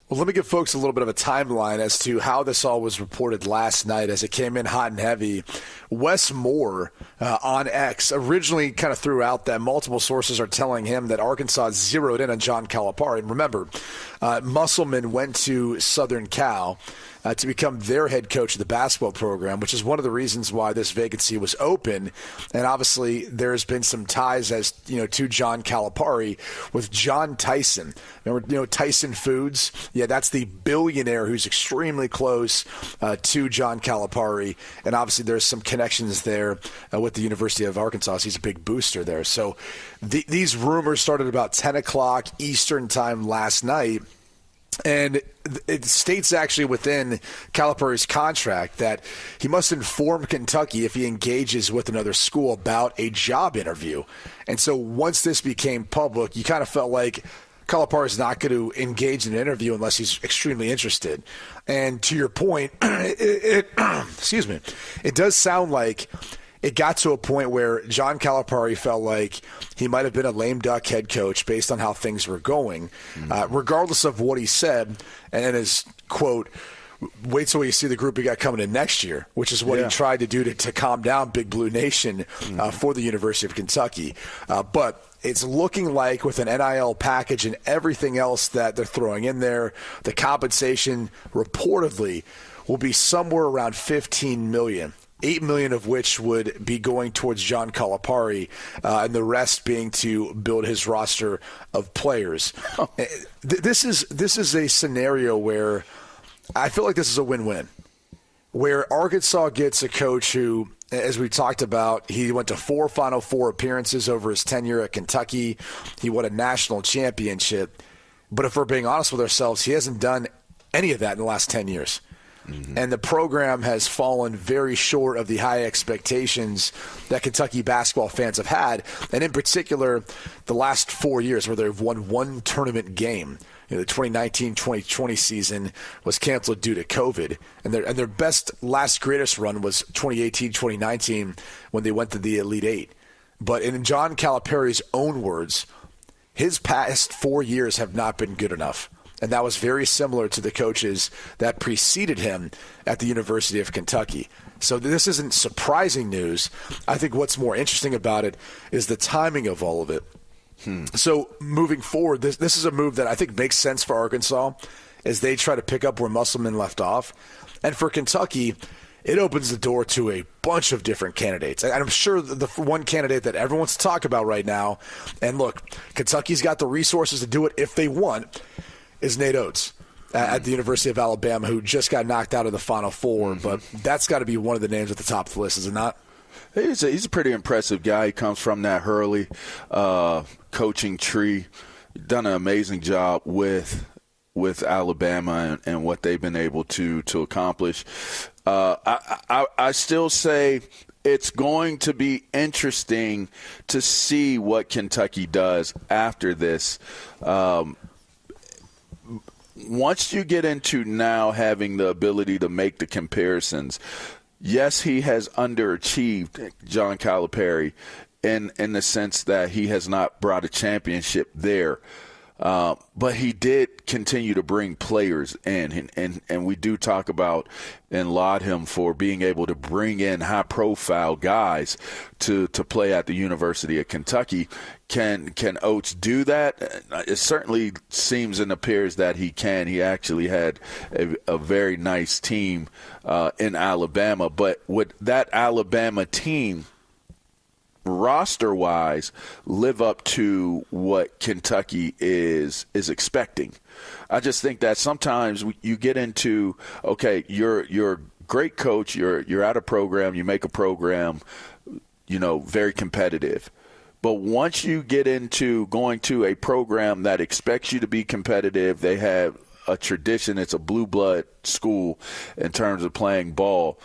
Well, let me give folks a little bit of a timeline as to how this all was reported last night as it came in hot and heavy. Wes Moore on X originally kind of threw out that multiple sources are telling him that Arkansas zeroed in on John Calipari. And remember, Musselman went to Southern Cal to become their head coach of the basketball program, which is one of the reasons why this vacancy was open. And obviously, there's been some ties to John Calipari with John Tyson. Remember, Tyson Foods? Yeah, that's the billionaire who's extremely close to John Calipari. And obviously, there's some connections there with the University of Arkansas. He's a big booster there. So these rumors started about 10 o'clock Eastern time last night. And it states actually within Calipari's contract that he must inform Kentucky if he engages with another school about a job interview. And so once this became public, you kind of felt like Calipari's not going to engage in an interview unless he's extremely interested. And to your point, excuse me, it does sound like it got to a point where John Calipari felt like he might have been a lame duck head coach based on how things were going, regardless of what he said. And his quote, "Wait till you see the group we got coming in next year," which is what he tried to do to calm down Big Blue Nation for the University of Kentucky. But it's looking like with an NIL package and everything else that they're throwing in there, the compensation reportedly will be somewhere around $15 million. $8 million of which would be going towards John Calipari, and the rest being to build his roster of players. This is a scenario where I feel like this is a win-win, where Arkansas gets a coach who, as we talked about, he went to 4 Final Four appearances over his tenure at Kentucky. He won a national championship. But if we're being honest with ourselves, he hasn't done any of that in the last 10 years. And the program has fallen very short of the high expectations that Kentucky basketball fans have had, and in particular, the last 4 years where they've won one tournament game. The 2019-2020 season was canceled due to COVID, and their best last greatest run was 2018-2019 when they went to the Elite Eight. But in John Calipari's own words, his past 4 years have not been good enough. And that was very similar to the coaches that preceded him at the University of Kentucky. So this isn't surprising news. I think what's more interesting about it is the timing of all of it. So moving forward, this is a move that I think makes sense for Arkansas as they try to pick up where Musselman left off. And for Kentucky, it opens the door to a bunch of different candidates. And I'm sure the one candidate that everyone wants to talk about right now, and look, Kentucky's got the resources to do it if they want, is Nate Oates at the University of Alabama, who just got knocked out of the Final Four. But that's got to be one of the names at the top of the list, is it not? He's a pretty impressive guy. He comes from that Hurley coaching tree. Done an amazing job with Alabama and what they've been able to accomplish. I still say it's going to be interesting to see what Kentucky does after this. Once you get into now having the ability to make the comparisons, yes, he has underachieved, John Calipari, in the sense that he has not brought a championship there. But he did continue to bring players in, and we do talk about and laud him for being able to bring in high-profile guys to play at the University of Kentucky. Can Oates do that? It certainly seems and appears that he can. He actually had a very nice team in Alabama. But would that Alabama team, roster-wise, live up to what Kentucky is expecting? I just think that sometimes you get into, okay, you're a great coach, you're at a program, you make a program, very competitive. But once you get into going to a program that expects you to be competitive, they have a tradition, it's a blue blood school in terms of playing ball.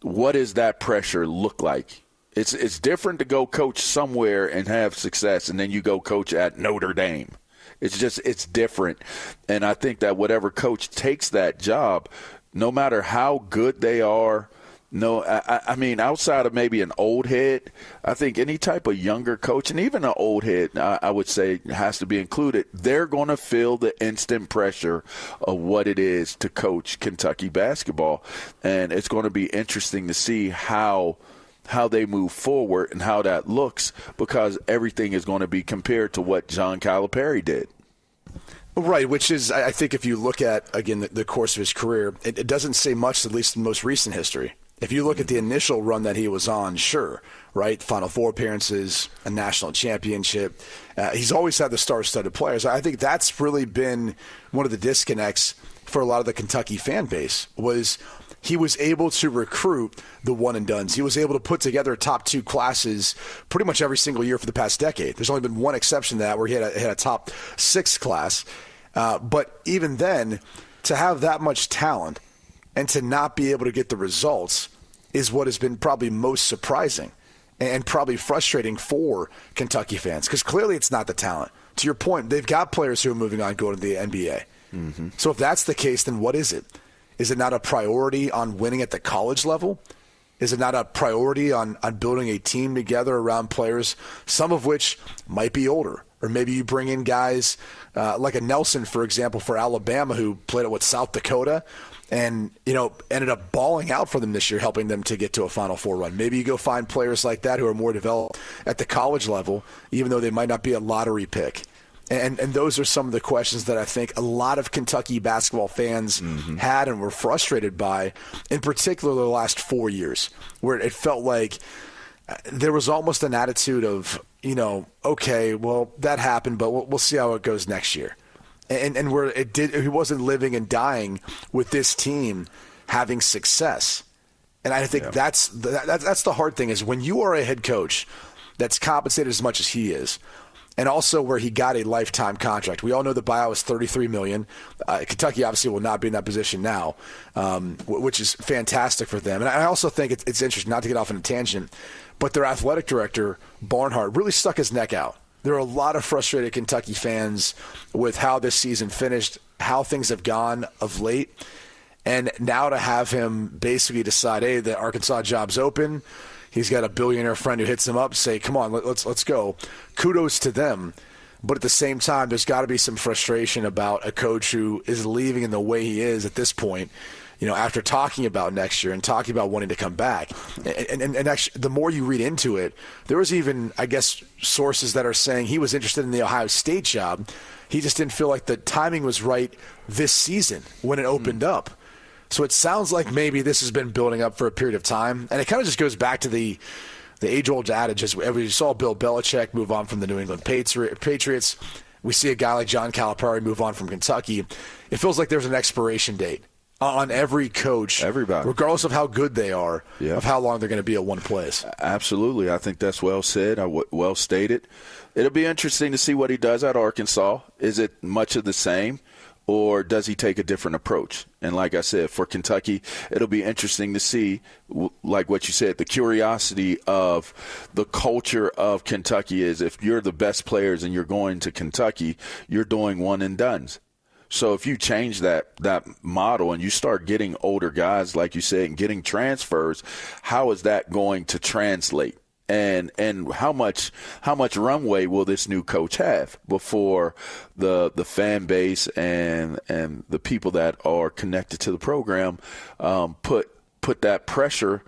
What does that pressure look like? It's different to go coach somewhere and have success, and then you go coach at Notre Dame. It's different. And I think that whatever coach takes that job, no matter how good they are, No, I mean, outside of maybe an old head, I think any type of younger coach, and even an old head, I would say has to be included. They're going to feel the instant pressure of what it is to coach Kentucky basketball. And it's going to be interesting to see how they move forward and how that looks, because everything is going to be compared to what John Calipari did. Right, which is, I think if you look at, again, the course of his career, it doesn't say much, at least in most recent history. If you look at the initial run that he was on, sure, right? Final Four appearances, a national championship. He's always had the star-studded players. I think that's really been one of the disconnects for a lot of the Kentucky fan base, was he was able to recruit the one-and-dones. He was able to put together top 2 classes pretty much every single year for the past decade. There's only been one exception to that where he had a top 6 class. But even then, to have that much talent and to not be able to get the results is what has been probably most surprising and probably frustrating for Kentucky fans, because clearly it's not the talent. To your point, they've got players who are moving on, going to the NBA. Mm-hmm. So if that's the case, then what is it? Is it not a priority on winning at the college level? Is it not a priority on building a team together around players, some of which might be older? Or maybe you bring in guys like a Nelson, for example, for Alabama, who played at South Dakota and, ended up balling out for them this year, helping them to get to a Final Four run. Maybe you go find players like that who are more developed at the college level, even though they might not be a lottery pick. And those are some of the questions that I think a lot of Kentucky basketball fans had and were frustrated by, in particular the last 4 years, where it felt like there was almost an attitude of, okay, well, that happened, but we'll see how it goes next year. And where he wasn't living and dying with this team having success. And I think that's the hard thing, is when you are a head coach that's compensated as much as he is, and also where he got a lifetime contract. We all know the buyout was $33 million. Kentucky obviously will not be in that position now, which is fantastic for them. And I also think it's interesting, not to get off on a tangent, but their athletic director, Barnhart, really stuck his neck out. There are a lot of frustrated Kentucky fans with how this season finished, how things have gone of late. And now to have him basically decide, hey, the Arkansas job's open. He's got a billionaire friend who hits him up, say, come on, let's go. Kudos to them. But at the same time, there's got to be some frustration about a coach who is leaving in the way he is at this point, after talking about next year and talking about wanting to come back. And actually, the more you read into it, there was even, I guess, sources that are saying he was interested in the Ohio State job. He just didn't feel like the timing was right this season when it opened up. So it sounds like maybe this has been building up for a period of time. And it kind of just goes back to the age-old adage, as we saw Bill Belichick move on from the New England Patriots. We see a guy like John Calipari move on from Kentucky. It feels like there's an expiration date on every coach, everybody, regardless of how good they are, of how long they're going to be at one place. Absolutely. I think that's well said, well stated. It'll be interesting to see what he does at Arkansas. Is it much of the same? Or does he take a different approach? And like I said, for Kentucky, it'll be interesting to see, like what you said, the curiosity of the culture of Kentucky is, if you're the best players and you're going to Kentucky, you're doing one and dones. So if you change that model and you start getting older guys, like you said, and getting transfers, how is that going to translate? And how much runway will this new coach have before the fan base and the people that are connected to the program put that pressure,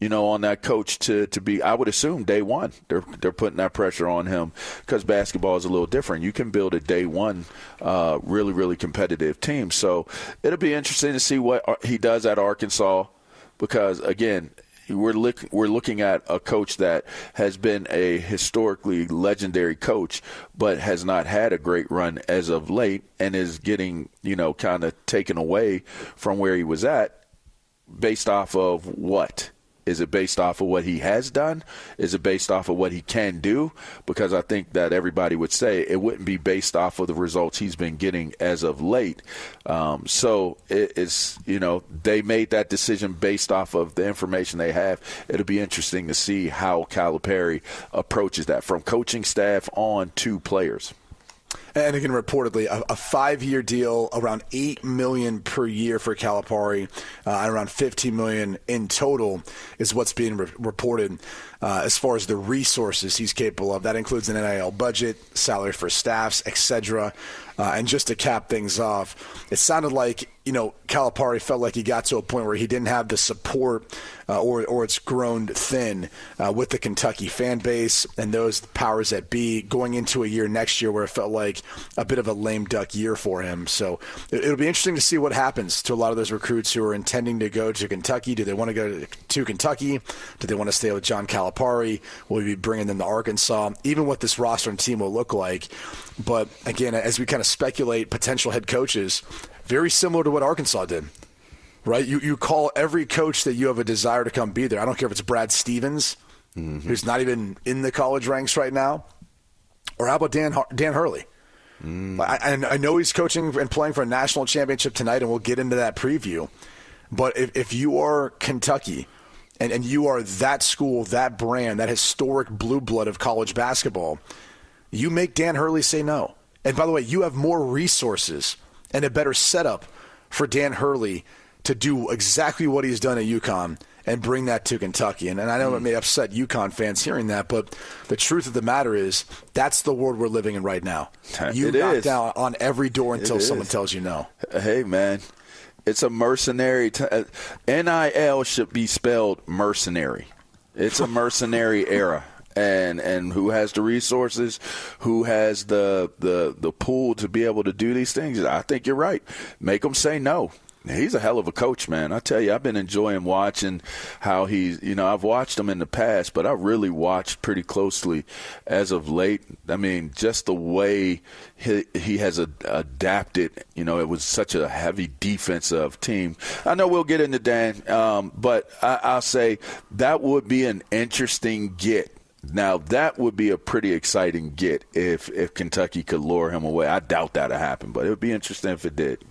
on that coach to be, I would assume, day one. They're putting that pressure on him because basketball is a little different. You can build a day one really, really competitive team. So it'll be interesting to see what he does at Arkansas, because, again, we're looking at a coach that has been a historically legendary coach, but has not had a great run as of late, and is getting, kind of taken away from where he was at based off of what? Is it based off of what he has done? Is it based off of what he can do? Because I think that everybody would say it wouldn't be based off of the results he's been getting as of late. So it's, they made that decision based off of the information they have. It'll be interesting to see how Calipari approaches that, from coaching staff on to players. And again, reportedly, a 5-year deal, around $8 million per year for Calipari, and around $15 million in total is what's being reported as far as the resources he's capable of. That includes an NIL budget, salary for staffs, etc. And just to cap things off, it sounded like, Calipari felt like he got to a point where he didn't have the support or it's grown thin with the Kentucky fan base and those powers that be going into a year next year where it felt like a bit of a lame duck year for him. So it'll be interesting to see what happens to a lot of those recruits who are intending to go to Kentucky. Do they want to go to Kentucky? Do they want to stay with John Calipari? Will we be bringing them to Arkansas? Even what this roster and team will look like. But again, as we kind of speculate potential head coaches, very similar to what Arkansas did, right? You call every coach that you have a desire to come be there. I don't care if it's Brad Stevens, who's not even in the college ranks right now, or how about Dan Hurley? I know he's coaching and playing for a national championship tonight, and we'll get into that preview. But if you are Kentucky and you are that school, that brand, that historic blue blood of college basketball, you make Dan Hurley say no. And by the way, you have more resources and a better setup for Dan Hurley to do exactly what he's done at UConn and bring that to Kentucky. And I know it may upset UConn fans hearing that, but the truth of the matter is that's the world we're living in right now. You knock down on every door until someone tells you no. Hey, man, it's a mercenary. NIL should be spelled mercenary. It's a mercenary era. And who has the resources, who has the pool to be able to do these things? I think you're right. Make them say no. He's a hell of a coach, man. I tell you, I've been enjoying watching how he's, I've watched him in the past, but I really watched pretty closely as of late. I mean, just the way he has adapted. It was such a heavy defensive team. I know we'll get into Dan, but I'll say that would be an interesting get. Now, that would be a pretty exciting get if Kentucky could lure him away. I doubt that'll happen, but it would be interesting if it did.